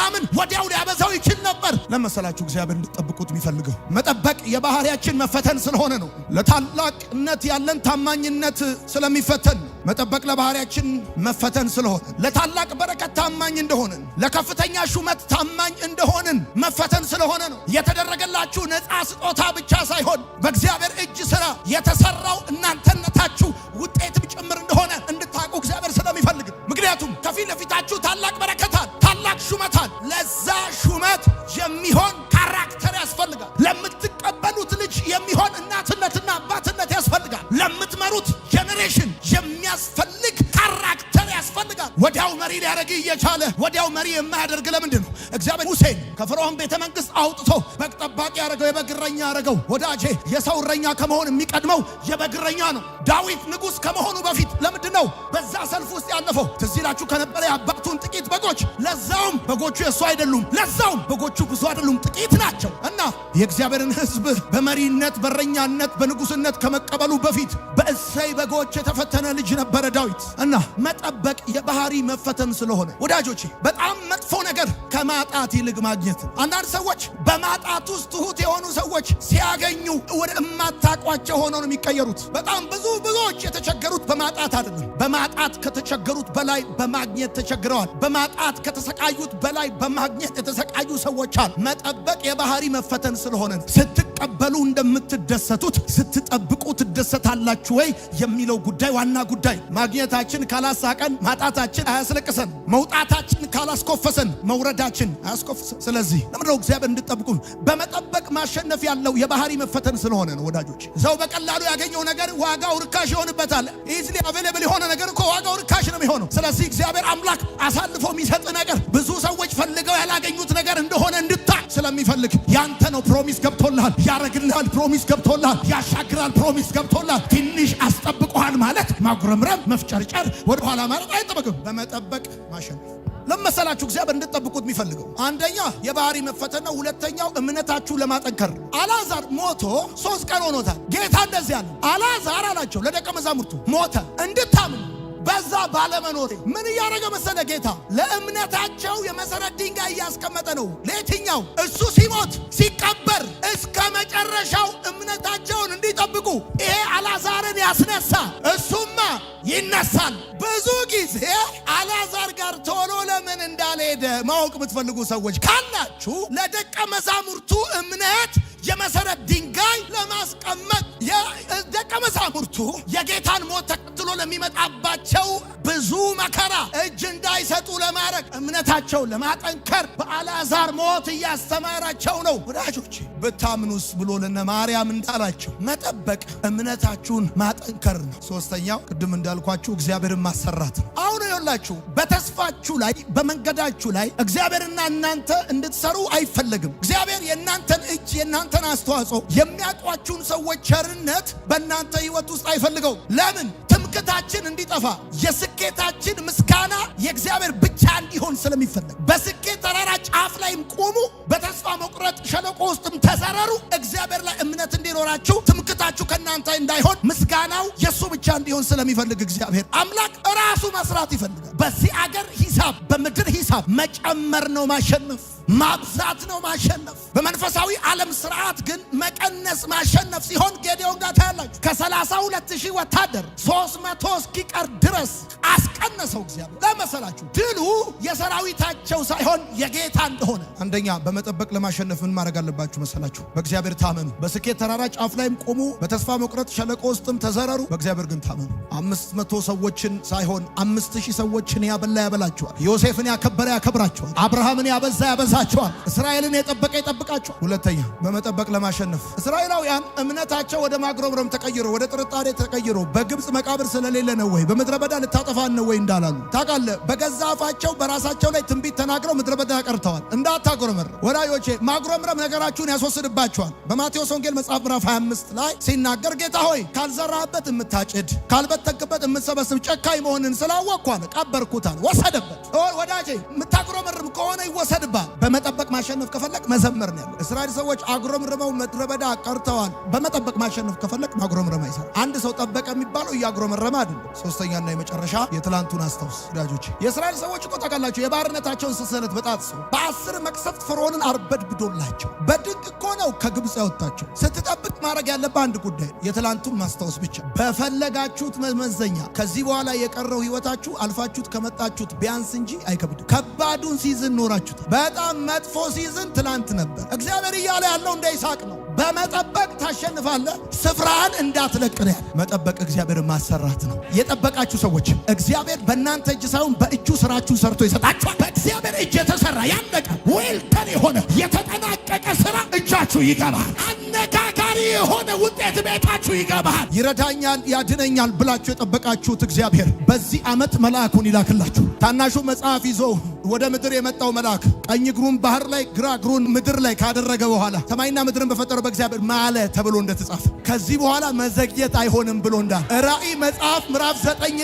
አብርሃምን ወዲያው ሊያበዛው ይችል ነበር። ለመሰላችሁ እግዚአብሔር እንድትጠብቁት የሚፈልገው መጠበቅ የባህሪያችን መፈተን ስለሆነ ነው። ለታላቅነት ያለን ታማኝነት ስለሚፈተን መጠበቅ ለባህሪያችን መፈተን ስለሆነ ለታላቅ በረከት ታማኝ እንደሆነን ለከፍተኛ ሹመት ታማኝ እንደሆነን መፈተን ስለሆነ ነው። የተደረገላችሁ ነፃ ስጦታ ብቻ ሳይሆን በእግዚአብሔር እጅ ሥራ የተሰራው እናንተነታችሁ ውጤትም ጭምር እንደሆነ እንድታውቁ እግዚአብሔር ስለሚፈልግ። ምክንያቱም ከፊት ለፊታችሁ ታላቅ በረከታል፣ ታላቅ ሹመታል። ለዛ ሹመት የሚሆን ካራክተር ያስፈልጋል። ለምትቀበሉት ልጅ የሚሆን እናትነትና አባትነት ያስፈልጋል። ለምትመሩት ጀኔሬሽን የሚያስፈልግ ካራክተር ያስፈልጋል። ወዲያው መሪ ሊያደርግ እየቻለ ወዲያው መሪ የማያደርግ ለምንድን ነው? እግዚአብሔር ሙሴን ከፈርዖን ቤተ መንግስት አውጥቶ በግ ጠባቂ ያደረገው፣ የበግ እረኛ ያደረገው። ወዳጄ የሰው እረኛ ከመሆን የሚቀድመው የበግ እረኛ ነው። ዳዊት ንጉሥ ከመሆኑ በፊት ለምንድን ነው በዛ ሰልፍ ውስጥ ያለፈው? ትዝ ይላችሁ ከነበረ የአባቱን ጥቂት በጎች፣ ለዛውም በጎቹ የሱ አይደሉም፣ ለዛውም በጎቹ ብዙ አይደሉም፣ ጥቂት ናቸው። እና የእግዚአብሔርን ሕዝብ በመሪነት በእረኛነት በንጉስነት ከመቀበሉ በፊት በእሴይ በጎች የተፈተነ ልጅ ነበረ ዳዊት። እና መጠበቅ የባህሪ መፈተን ስለሆነ ወዳጆቼ በጣም መጥፎ ነገር ከማጣት ይልቅ ማግኘት። አንዳንድ ሰዎች በማጣት ውስጥ ትሁት የሆኑ ሰዎች ሲያገኙ ወደ እማታቋቸው ሆነው ነው የሚቀየሩት። በጣም ብዙዎች የተቸገሩት በማጣት አይደለም። በማጣት ከተቸገሩት በላይ በማግኘት ተቸግረዋል። በማጣት ከተሰቃዩት በላይ በማግኘት የተሰቃዩ ሰዎች አሉ። መጠበቅ የባህሪ መፈተን ስለሆነ ስትቀበሉ እንደምትደሰቱት ስትጠብቁ ትደሰታላችሁ ወይ የሚለው ጉዳይ ዋና ጉዳይ። ማግኘታችን ካላሳቀን ማጣታችን አያስለቅሰን። መውጣታችን ካላስኮፈሰን መውረዳችን አያስኮፍሰን። ስለዚህ ለምንድነው እግዚአብሔር እንድትጠብቁ? በመጠበቅ ማሸነፍ ያለው የባህሪ መፈተን ስለሆነ ነው ወዳጆች። ሰው በቀላሉ ያገኘው ነገር ዋጋው ርካሽ ይሆንበታል። ኢዝሊ አቬሌብል የሆነ ነገር እኮ ዋጋው ርካሽ ነው የሚሆነው። ስለዚህ እግዚአብሔር አምላክ አሳልፎ የሚሰጥ ነገር ብዙ ሰዎች ፈልገው ያላገኙት ነገር እንደሆነ እንድታቅ ስለሚፈልግ ያንተ ነው። ፕሮሚስ ገብቶልሃል፣ ያረግልሃል፣ ፕሮሚስ ገብቶልሃል፣ ያሻግራል፣ ፕሮሚስ ገብቶልሃል። ትንሽ አስጠብቀዋል ማለት ማጉረምረም፣ መፍጨርጨር፣ ወደ ኋላ ማለት አይጠበቅም። በመጠበቅ ማሸነፍ ለመሰላችሁ እግዚአብሔር እንድትጠብቁት የሚፈልገው አንደኛ የባህሪ መፈተን ነው። ሁለተኛው እምነታችሁ ለማጠንከር። አልዓዛር ሞቶ 3 ቀን ሆኖታል። ጌታ እንደዚህ አለ፣ አልዓዛር አላቸው ለደቀ መዛሙርቱ ሞተ እንድታምኑ በዛ ባለመኖሬ። ምን እያደረገ መሰለ ጌታ? ለእምነታቸው የመሰረት ድንጋይ እያስቀመጠ ነው። ለየትኛው? እሱ ሲሞት ሲቀበር እስከ መጨረሻው እምነታቸውን እንዲጠብቁ። ይሄ አልዓዛርን ያስነሳ እሱማ ይነሳል። ብዙ ጊዜ አልዓዛር ጋር ቶሎ ለምን እንዳልሄደ ማወቅ የምትፈልጉ ሰዎች ካላችሁ ለደቀ መዛሙርቱ እምነት የመሰረት ድንጋይ ለማስቀመጥ የደቀ መዛሙርቱ የጌታን ሞት ተከትሎ ለሚመጣባቸው ብዙ መከራ እጅ እንዳይሰጡ ለማድረግ እምነታቸውን ለማጠንከር በአልዓዛር ሞት እያስተማራቸው ነው። ወዳጆች ብታምኑስ ብሎ ለነ ማርያም እንዳላቸው መጠበቅ እምነታችሁን ማጠንከር ነው። ሶስተኛው ቅድም እንዳልኳችሁ እግዚአብሔርን ማሰራት ነው። አሁን ይኸውላችሁ በተስፋችሁ ላይ በመንገዳችሁ ላይ እግዚአብሔርና እናንተ እንድትሰሩ አይፈለግም። እግዚአብሔር የእናንተን እጅ የእናንተን አስተዋጽኦ የሚያውቋችሁን ሰዎች ቸርነት በእናንተ ሕይወት ውስጥ አይፈልገው። ለምን? ትምክታችን እንዲጠፋ የስኬታችን ምስጋና የእግዚአብሔር ብቻ እንዲሆን ስለሚፈልግ። በስኬት ተራራ ጫፍ ላይም ቁሙ፣ በተስፋ መቁረጥ ሸለቆ ውስጥም ተሰረሩ። እግዚአብሔር ላይ እምነት እንዲኖራችሁ ትምክታችሁ ከእናንተ እንዳይሆን ምስጋናው የሱ ብቻ እንዲሆን ስለሚፈልግ እግዚአብሔር አምላክ ራሱ መስራት ይፈልጋል። በዚህ አገር ሂሳብ በምድር ሂሳብ መጨመር ነው ማሸነፍ፣ ማብዛት ነው ማሸነፍ። በመንፈሳዊ ዓለም ስርዓት ግን መቀነስ ማሸነፍ ሲሆን ጌዴዎን ጋር ታያላችሁ። ከ32,000 ወታደር 300 እስኪቀር ድረስ አስቀነሰው እግዚአብሔር። ለመሰላችሁ ድሉ የሰራዊታቸው ሳይሆን የጌታ እንደሆነ። አንደኛ በመጠበቅ ለማሸነፍ ምን ማድረግ አለባችሁ መሰላችሁ? በእግዚአብሔር ታመኑ። በስኬት ተራራ ጫፍ ላይም ቆሙ፣ በተስፋ መቁረጥ ሸለቆ ውስጥም ተዘረሩ። በእግዚአብሔር ግን ታመኑ። 500 ሰዎችን ሳይሆን 5,000 ሰዎችን ያበላ ያበላቸዋል። ዮሴፍን ያከበረ ያከብራቸዋል። አብርሃምን ያበዛ ያበዛቸዋል። እስራኤልን የጠበቀ ይጠብቃቸዋል። ሁለተኛ በመጠበቅ ለማሸነፍ እስራኤላውያን እምነታቸው ወደ ማጉረምረም ተቀይሮ ወደ ጥርጣሬ ተቀይሮ በግብፅ መቃብር ስለሌለ ነው ወይ በምድረ በዳ ልታጠፋን ነው ወይ እንዳላሉ ታውቃለህ። በገዛ አፋቸው በራሳቸው ላይ ትንቢት ተናግረው ምድረ በዳ ቀርተዋል። እንዳታጉረመር ወዳጆቼ፣ ማጉረምረም ነገራችሁን ያስወስድባቸዋል። በማቴዎስ ወንጌል መጽሐፍ ምዕራፍ 25 ላይ ሲናገር ጌታ ሆይ ካልዘራህበት የምታጭድ ካልበተክበት የምትሰበስብ ጨካኝ መሆንን ስላወቅኩ አለ ቀበርኩታል፣ ወሰደበት። ወዳጄ የምታጉረመርም ከሆነ ይወሰድባል። በመጠበቅ ማሸነፍ ከፈለግ መዘመር ነው ያለው። እስራኤል ሰዎች አጉረምርመው ምድረ በዳ ቀርተዋል። በመጠበቅ ማሸነፍ ከፈለግ ማጉረምረም አይሰራ። አንድ ሰው ጠበቀ የሚባለው እያጉረመረመ አይደለም። ሶስተኛና የመጨረሻ የትላንቱን አስታውስ ወዳጆቼ። የእስራኤል ሰዎች እኮ ታውቃላችሁ የባርነታቸውን ሰንሰለት በጣጥሰው በ10 መቅሰፍት ፈርዖንን አርበድብዶላቸው በድንቅ እኮ ነው ከግብፅ ያወጣቸው። ስትጠብቅ ማድረግ ያለብህ አንድ ጉዳይ የትላንቱን ማስታወስ ብቻ። በፈለጋችሁት መመዘኛ ከዚህ በኋላ የቀረው ህይወታችሁ አልፋችሁት ከመጣችሁት ቢያንስ እንጂ አይከብድም። ከባዱን ሲዝን ኖራችሁት። በጣም መጥፎ ሲዝን ትላንት ነበር። እግዚአብሔር እያለ ያለው እንደ ይስሐቅ ነው። በመጠበቅ ታሸንፋለህ። ስፍራህን እንዳትለቅን ያለ መጠበቅ እግዚአብሔርን ማሰራት ነው። የጠበቃችሁ ሰዎች እግዚአብሔር በእናንተ እጅ ሳይሆን በእጁ ስራችሁን ሰርቶ ይሰጣችኋል። በእግዚአብሔር እጅ የተሰራ ያለቀ ዌልተን የሆነ የተጠናቀቀ ስራ እጃችሁ ይገባል። አነጋጋሪ የሆነ ውጤት ቤታችሁ ይገባል። ይረዳኛል፣ ያድነኛል ብላችሁ የጠበቃችሁት እግዚአብሔር በዚህ ዓመት መልአኩን ይላክላችሁ። ታናሹ መጽሐፍ ይዞ ወደ ምድር የመጣው መልአክ ቀኝ እግሩን ባህር ላይ ግራ እግሩን ምድር ላይ ካደረገ በኋላ ሰማይና ምድርን በፈጠረው በእግዚአብሔር ማለ ተብሎ እንደተጻፈ ከዚህ በኋላ መዘግየት አይሆንም ብሎ እንዳለ ራእይ መጽሐፍ ምዕራፍ 9